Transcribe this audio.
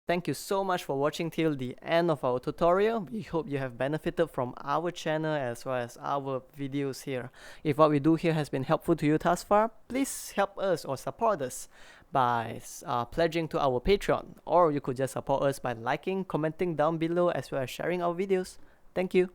Thank you so much for watching till the end of our tutorial. We hope you have benefited from our channel as well as our videos here. If what we do here has been helpful to you thus far, please help us or support us by pledging to our Patreon, or you could just support us by liking, commenting down below as well as sharing our videos. Thank you.